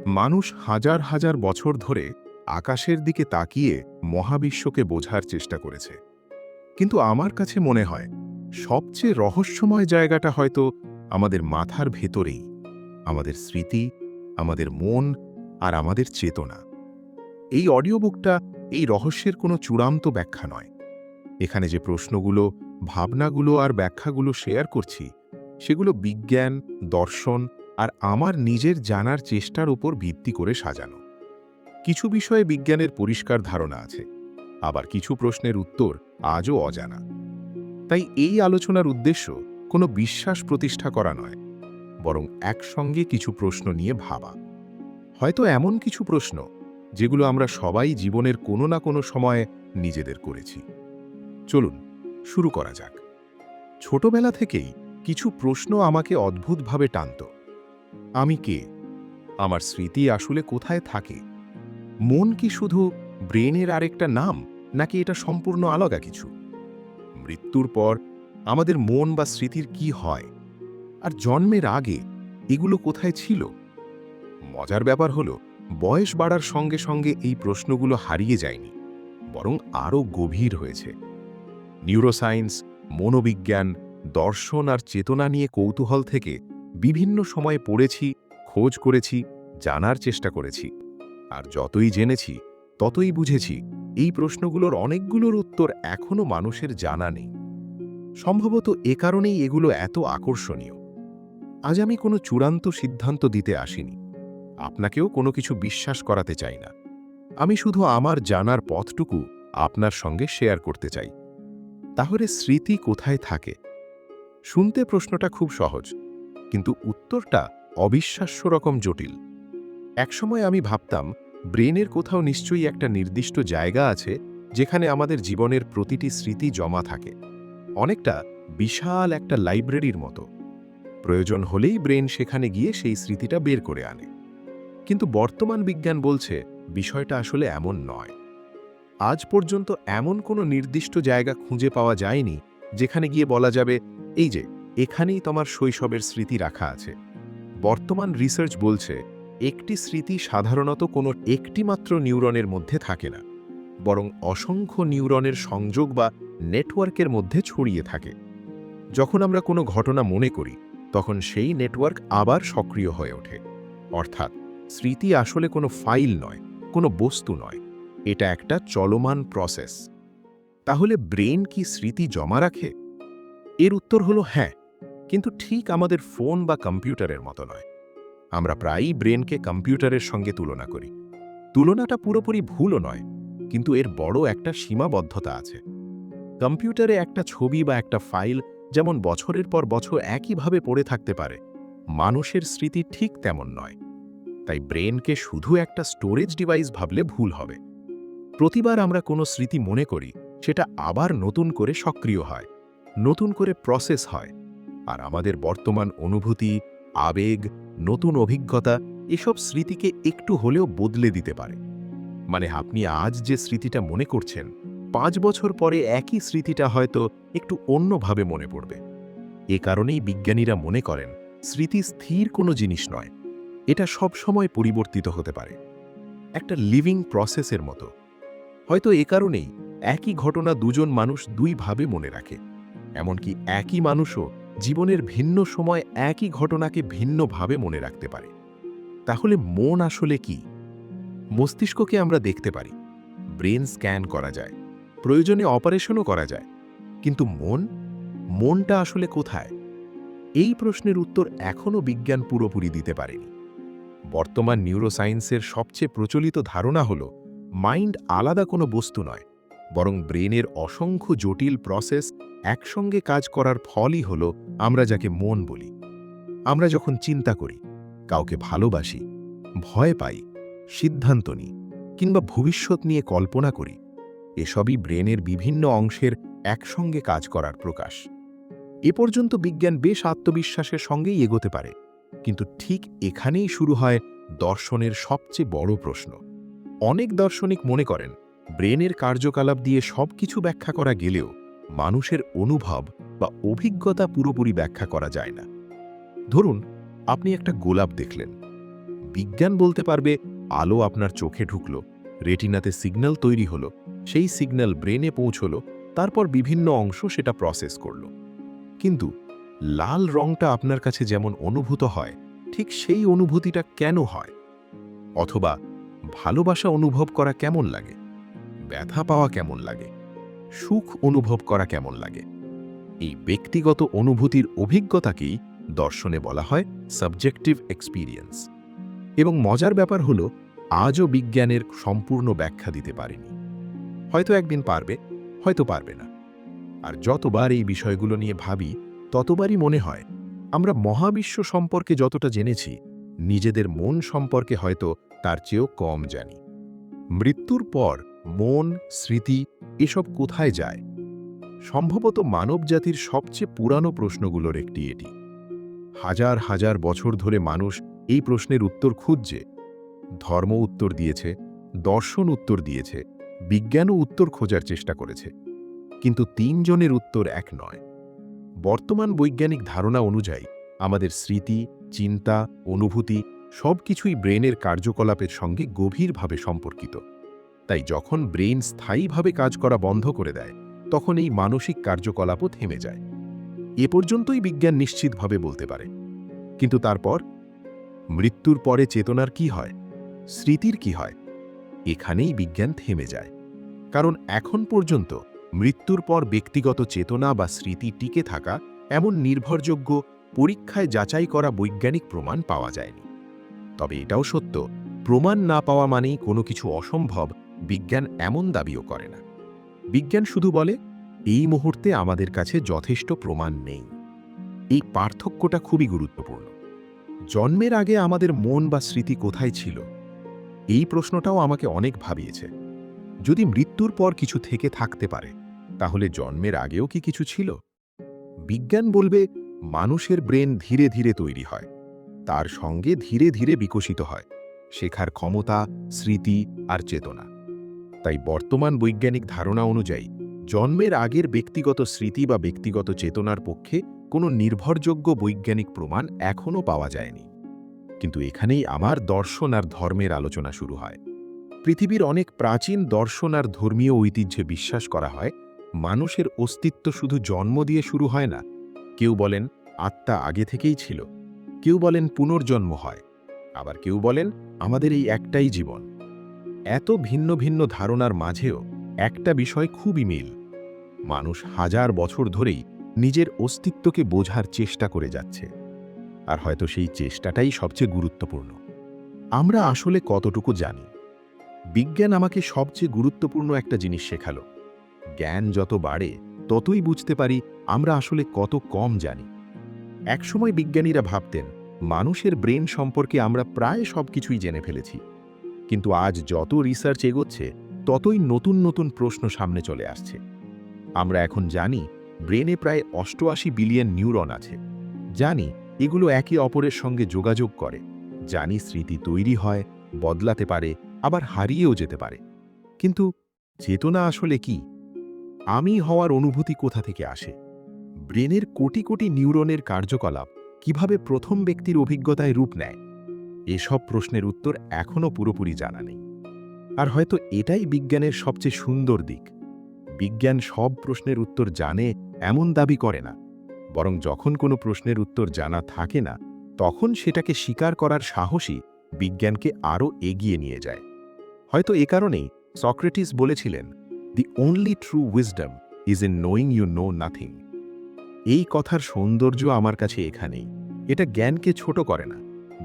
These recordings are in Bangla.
মানুষ হাজার হাজার বছর ধরে আকাশের দিকে তাকিয়ে মহাবিশ্বকে বোঝার চেষ্টা করেছে। কিন্তু আমার কাছে মনে হয় সবচেয়ে রহস্যময় জায়গাটা হয়তো আমাদের মাথার ভেতরেই, আমাদের স্মৃতি, আমাদের মন আর আমাদের চেতনা। এই অডিও বুকটা এই রহস্যের কোনো চূড়ান্ত ব্যাখ্যা নয়। এখানে যে প্রশ্নগুলো, ভাবনাগুলো আর ব্যাখ্যাগুলো শেয়ার করছি, সেগুলো বিজ্ঞান, দর্শন আর আমার নিজের জানার চেষ্টার উপর ভিত্তি করে সাজানো। কিছু বিষয়ে বিজ্ঞানের পরিষ্কার ধারণা আছে, আবার কিছু প্রশ্নের উত্তর আজও অজানা। তাই এই আলোচনার উদ্দেশ্য কোনো বিশ্বাস প্রতিষ্ঠা করা নয়, বরং একসঙ্গে কিছু প্রশ্ন নিয়ে ভাবা। হয়তো এমন কিছু প্রশ্ন যেগুলো আমরা সবাই জীবনের কোনো না কোনো সময়ে নিজেদের করেছি। চলুন শুরু করা যাক। ছোটবেলা থেকেই কিছু প্রশ্ন আমাকে অদ্ভুতভাবে টানত। আমি কে? আমার স্মৃতি আসলে কোথায় থাকে? মন কি শুধু ব্রেনের আরেকটা নাম, নাকি এটা সম্পূর্ণ আলাদা কিছু? মৃত্যুর পর আমাদের মন বা স্মৃতির কি হয়? আর জন্মের আগে এগুলো কোথায় ছিল? মজার ব্যাপার হলো, বয়স বাড়ার সঙ্গে সঙ্গে এই প্রশ্নগুলো হারিয়ে যায়নি, বরং আরও গভীর হয়েছে। নিউরোসায়েন্স, মনোবিজ্ঞান, দর্শন আর চেতনা নিয়ে কৌতূহল থেকে বিভিন্ন সময়ে পড়েছি, খোঁজ করেছি, জানার চেষ্টা করেছি। আর যতই জেনেছি, ততই বুঝেছি এই প্রশ্নগুলোর অনেকগুলোর উত্তর এখনও মানুষের জানা নেই। সম্ভবত এ কারণেই এগুলো এত আকর্ষণীয়। আজ আমি কোনো চূড়ান্ত সিদ্ধান্ত দিতে আসিনি, আপনাকেও কোনো কিছু বিশ্বাস করাতে চাই না। আমি শুধু আমার জানার পথটুকু আপনার সঙ্গে শেয়ার করতে চাই। তাহলে স্মৃতি কোথায় থাকে? শুনতে প্রশ্নটা খুব সহজ, কিন্তু উত্তরটা অবিশ্বাস্য রকম জটিল। একসময় আমি ভাবতাম ব্রেনের কোথাও নিশ্চয়ই একটা নির্দিষ্ট জায়গা আছে যেখানে আমাদের জীবনের প্রতিটি স্মৃতি জমা থাকে, অনেকটা বিশাল একটা লাইব্রেরির মতো। প্রয়োজন হলেই ব্রেন সেখানে গিয়ে সেই স্মৃতিটা বের করে আনে। কিন্তু বর্তমান বিজ্ঞান বলছে বিষয়টা আসলে এমন নয়। আজ পর্যন্ত এমন কোনো নির্দিষ্ট জায়গা খুঁজে পাওয়া যায়নি যেখানে গিয়ে বলা যাবে, এই যে এখানেই তোমার শৈশবের স্মৃতি রাখা আছে। বর্তমান রিসার্চ বলছে একটি স্মৃতি সাধারণত কোনো একটি মাত্র নিউরনের মধ্যে থাকে না, বরং অসংখ্য নিউরনের সংযোগ বা নেটওয়ার্কের মধ্যে ছড়িয়ে থাকে। যখন আমরা কোনো ঘটনা মনে করি, তখন সেই নেটওয়ার্ক আবার সক্রিয় হয়ে ওঠে। অর্থাৎ স্মৃতি আসলে কোনো ফাইল নয়, কোনো বস্তু নয়, এটা একটা চলমান প্রসেস। তাহলে ব্রেন কি স্মৃতি জমা রাখে? এর উত্তর হলো হ্যাঁ, কিন্তু ঠিক আমাদের ফোন বা কম্পিউটারের মতো নয়। আমরা প্রায়ই ব্রেনকে কম্পিউটারের সঙ্গে তুলনা করি। তুলনাটা পুরোপুরি ভুলও নয়, কিন্তু এর বড় একটা সীমাবদ্ধতা আছে। কম্পিউটারে একটা ছবি বা একটা ফাইল যেমন বছরের পর বছর একইভাবে পড়ে থাকতে পারে, মানুষের স্মৃতি ঠিক তেমন নয়। তাই ব্রেনকে শুধু একটা স্টোরেজ ডিভাইস ভাবলে ভুল হবে। প্রতিবার আমরা কোনো স্মৃতি মনে করি, সেটা আবার নতুন করে সক্রিয় হয়, নতুন করে প্রসেস হয়। আর আমাদের বর্তমান অনুভূতি, আবেগ, নতুন অভিজ্ঞতা এসব স্মৃতিকে একটু হলেও বদলে দিতে পারে। মানে আপনি আজ যে স্মৃতিটা মনে করছেন, 5 বছর পরে একই স্মৃতিটা হয়তো একটু অন্যভাবে মনে পড়বে। এ কারণেই বিজ্ঞানীরা মনে করেন স্মৃতি স্থির কোনো জিনিস নয়, এটা সব সময় পরিবর্তিত হতে পারে, একটা লিভিং প্রসেসের মতো। হয়তো এ কারণেই একই ঘটনা দুজন মানুষ দুইভাবে মনে রাখে, এমনকি একই মানুষও জীবনের ভিন্ন সময় একই ঘটনাকে ভিন্নভাবে মনে রাখতে পারে। তাহলে মন আসলে কি? মস্তিষ্ককে আমরা দেখতে পারি, ব্রেন স্ক্যান করা যায়, প্রয়োজনে অপারেশনও করা যায়, কিন্তু মনটা আসলে কোথায়? এই প্রশ্নের উত্তর এখনও বিজ্ঞান পুরোপুরি দিতে পারেনি। বর্তমান নিউরোসায়েন্সের সবচেয়ে প্রচলিত ধারণা হল মাইন্ড আলাদা কোনো বস্তু নয়, বরং ব্রেনের অসংখ্য জটিল প্রসেস একসঙ্গে কাজ করার ফলই হল আমরা যাকে মন বলি। আমরা যখন চিন্তা করি, কাউকে ভালোবাসি, ভয় পাই, সিদ্ধান্ত নিই, কিংবা ভবিষ্যৎ নিয়ে কল্পনা করি, এসবই ব্রেনের বিভিন্ন অংশের একসঙ্গে কাজ করার প্রকাশ। এ পর্যন্ত বিজ্ঞান বেশ আত্মবিশ্বাসের সঙ্গেই এগোতে পারে, কিন্তু ঠিক এখানেই শুরু হয় দর্শনের সবচেয়ে বড় প্রশ্ন। অনেক দার্শনিক মনে করেন ব্রেনের কার্যকলাপ দিয়ে সবকিছু ব্যাখ্যা করা গেলেও মানুষের অনুভব বা অভিজ্ঞতা পুরোপুরি ব্যাখ্যা করা যায় না। ধরুন আপনি একটা গোলাপ দেখলেন, বিজ্ঞান বলতে পারবে আলো আপনার চোখে ঢুকলো, রেটিনাতে সিগন্যাল তৈরি হলো, সেই সিগন্যাল ব্রেনে পৌঁছলো, তারপর বিভিন্ন অংশ সেটা প্রসেস করলো। কিন্তু লাল রংটা আপনার কাছে যেমন অনুভূত হয়, ঠিক সেই অনুভূতিটা কেন হয়? অথবা ভালোবাসা অনুভব করা কেমন লাগে, ব্যথা পাওয়া কেমন লাগে, সুখ অনুভব করা কেমন লাগে? এই ব্যক্তিগত অনুভূতির অভিজ্ঞতাকেই দর্শনে বলা হয় সাবজেক্টিভ এক্সপিরিয়েন্স। এবং মজার ব্যাপার হলো, আজও বিজ্ঞানের সম্পূর্ণ ব্যাখ্যা দিতে পারেনি। হয়তো একদিন পারবে, হয়তো পারবে না। আর যতবার এই বিষয়গুলো নিয়ে ভাবি, ততবারই মনে হয় আমরা মহাবিশ্ব সম্পর্কে যতটা জেনেছি, নিজেদের মন সম্পর্কে হয়তো তার চেয়েও কম জানি। মৃত্যুর পর মন, স্মৃতি এসব কোথায় যায়? সম্ভবত মানবজাতির সবচেয়ে পুরানো প্রশ্নগুলোর একটি এটি। হাজার হাজার বছর ধরে মানুষ এই প্রশ্নের উত্তর খুঁজছে। ধর্ম উত্তর দিয়েছে, দর্শন উত্তর দিয়েছে, বিজ্ঞানও উত্তর খোঁজার চেষ্টা করেছে। কিন্তু তিনজনের উত্তর এক নয়। বর্তমান বৈজ্ঞানিক ধারণা অনুযায়ী আমাদের স্মৃতি, চিন্তা, অনুভূতি সবকিছুই ব্রেনের কার্যকলাপের সঙ্গে গভীরভাবে সম্পর্কিত। তাই যখন ব্রেন স্থায়ীভাবে কাজ করা বন্ধ করে দেয়, তখন এই মানসিক কার্যকলাপও থেমে যায়। এ পর্যন্তই বিজ্ঞান নিশ্চিতভাবে বলতে পারে। কিন্তু তারপর মৃত্যুর পরে চেতনার কি হয়, স্মৃতির কি হয়? এখানেই বিজ্ঞান থেমে যায়। কারণ এখন পর্যন্ত মৃত্যুর পর ব্যক্তিগত চেতনা বা স্মৃতি টিকে থাকা এমন নির্ভরযোগ্য, পরীক্ষায় যাচাই করা বৈজ্ঞানিক প্রমাণ পাওয়া যায়নি। তবে এটাও সত্য, প্রমাণ না পাওয়া মানেই কোনো কিছু অসম্ভব বিজ্ঞান এমন দাবিও করে না। বিজ্ঞান শুধু বলে, এই মুহূর্তে আমাদের কাছে যথেষ্ট প্রমাণ নেই। এই পার্থক্যটা খুবই গুরুত্বপূর্ণ। জন্মের আগে আমাদের মন বা স্মৃতি কোথায় ছিল? এই প্রশ্নটাও আমাকে অনেক ভাবিয়েছে। যদি মৃত্যুর পর কিছু থেকে থাকতে পারে, তাহলে জন্মের আগেও কি কিছু ছিল? বিজ্ঞান বলবে, মানুষের ব্রেন ধীরে ধীরে তৈরি হয়, তার সঙ্গে ধীরে ধীরে বিকশিত হয় শেখার ক্ষমতা, স্মৃতি আর চেতনা। তাই বর্তমান বৈজ্ঞানিক ধারণা অনুযায়ী জন্মের আগের ব্যক্তিগত স্মৃতি বা ব্যক্তিগত চেতনার পক্ষে কোনো নির্ভরযোগ্য বৈজ্ঞানিক প্রমাণ এখনও পাওয়া যায়নি। কিন্তু এখানেই আমার দর্শন আর ধর্মের আলোচনা শুরু হয়। পৃথিবীর অনেক প্রাচীন দর্শন আর ধর্মীয় ঐতিহ্যে বিশ্বাস করা হয়, মানুষের অস্তিত্ব শুধু জন্ম দিয়ে শুরু হয় না। কেউ বলেন আত্মা আগে থেকেই ছিল, কেউ বলেন পুনর্জন্ম হয়, আবার কেউ বলেন আমাদের এই একটাই জীবন। এত ভিন্ন ভিন্ন ধারণার মাঝেও একটা বিষয় খুবই মিল: মানুষ হাজার বছর ধরেই নিজের অস্তিত্বকে বোঝার চেষ্টা করে যাচ্ছে। আর হয়তো সেই চেষ্টাটাই সবচেয়ে গুরুত্বপূর্ণ। আমরা আসলে কতটুকু জানি? বিজ্ঞান আমাকে সবচেয়ে গুরুত্বপূর্ণ একটা জিনিস শেখালো: জ্ঞান যত বাড়ে, ততই বুঝতে পারি আমরা আসলে কত কম জানি। একসময় বিজ্ঞানীরা ভাবতেন মানুষের ব্রেন সম্পর্কে আমরা প্রায় সবকিছুই জেনে ফেলেছি। কিন্তু আজ যত রিসার্চ এগোচ্ছে, ততই নতুন নতুন প্রশ্ন সামনে চলে আসছে। আমরা এখন জানি ব্রেনে প্রায় 88 বিলিয়ন নিউরন আছে। জানি এগুলো একে অপরের সঙ্গে যোগাযোগ করে। জানি স্মৃতি তৈরি হয়, বদলাতে পারে, আবার হারিয়েও যেতে পারে। কিন্তু চেতনা আসলে কি? আমি হওয়ার অনুভূতি কোথা থেকে আসে? ব্রেনের কোটি কোটি নিউরনের কার্যকলাপ কিভাবে প্রথম ব্যক্তির অভিজ্ঞতায় রূপ নেয়? এসব প্রশ্নের উত্তর এখনও পুরোপুরি জানা নেই। আর হয়তো এটাই বিজ্ঞানের সবচেয়ে সুন্দর দিক। বিজ্ঞান সব প্রশ্নের উত্তর জানে এমন দাবি করে না, বরং যখন কোনো প্রশ্নের উত্তর জানা থাকে না, তখন সেটাকে স্বীকার করার সাহসী বিজ্ঞানকে আরও এগিয়ে নিয়ে যায়। হয়তো এ কারণেই সক্রেটিস বলেছিলেন, "the only true wisdom is in knowing you know nothing." এই কথার সৌন্দর্য আমার কাছে এখানেই। এটা জ্ঞানকে ছোট করে না,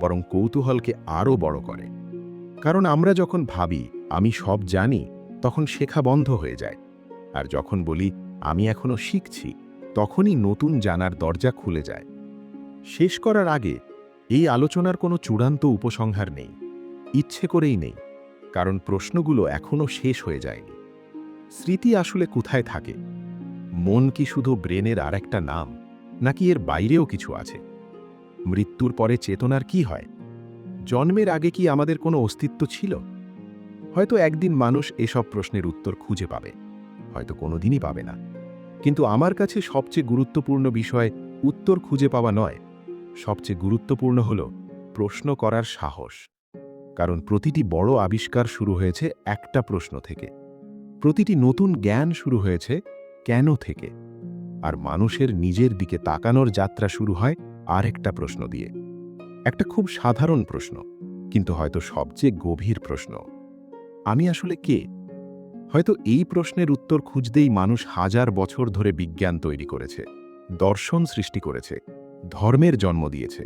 বরং কৌতূহলকে আরও বড় করে। কারণ আমরা যখন ভাবি আমি সব জানি, তখন শেখা বন্ধ হয়ে যায়। আর যখন বলি আমি এখনো শিখছি, তখনই নতুন জানার দরজা খুলে যায়। শেষ করার আগে, এই আলোচনার কোনো চূড়ান্ত উপসংহার নেই, ইচ্ছে করেই নেই, কারণ প্রশ্নগুলো এখনো শেষ হয়ে যায়নি। স্মৃতি আসলে কোথায় থাকে? মন কি শুধু ব্রেনের আরেকটা নাম, নাকি এর বাইরেও কিছু আছে? মৃত্যুর পরে চেতনার কি হয়? জন্মের আগে কি আমাদের কোনো অস্তিত্ব ছিল? হয়তো একদিন মানুষ এসব প্রশ্নের উত্তর খুঁজে পাবে, হয়তো কোনোদিনই পাবে না। কিন্তু আমার কাছে সবচেয়ে গুরুত্বপূর্ণ বিষয় উত্তর খুঁজে পাওয়া নয়, সবচেয়ে গুরুত্বপূর্ণ হল প্রশ্ন করার সাহস। কারণ প্রতিটি বড় আবিষ্কার শুরু হয়েছে একটা প্রশ্ন থেকে, প্রতিটি নতুন জ্ঞান শুরু হয়েছে কেন থেকে, আর মানুষের নিজের দিকে তাকানোর যাত্রা শুরু হয় আরেকটা প্রশ্ন দিয়ে। একটা খুব সাধারণ প্রশ্ন, কিন্তু হয়তো সবচেয়ে গভীর প্রশ্ন। আমি আসলে কে? হয়তো এই প্রশ্নের উত্তর খুঁজতেই মানুষ হাজার বছর ধরে বিজ্ঞান তৈরি করেছে, দর্শন সৃষ্টি করেছে, ধর্মের জন্ম দিয়েছে,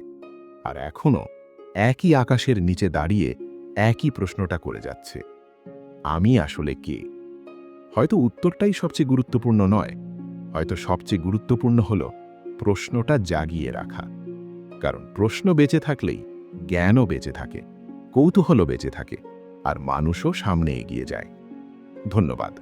আর এখনও একই আকাশের নিচে দাঁড়িয়ে একই প্রশ্নটা করে যাচ্ছে, আমি আসলে কে? হয়তো উত্তরটাই সবচেয়ে গুরুত্বপূর্ণ নয়, হয়তো সবচেয়ে গুরুত্বপূর্ণ হল প্রশ্নটা জাগিয়ে রাখা। কারণ প্রশ্ন বেঁচে থাকলেই জ্ঞানও বেঁচে থাকে, কৌতূহলও বেঁচে থাকে, আর মানুষও সামনে এগিয়ে যায়। ধন্যবাদ।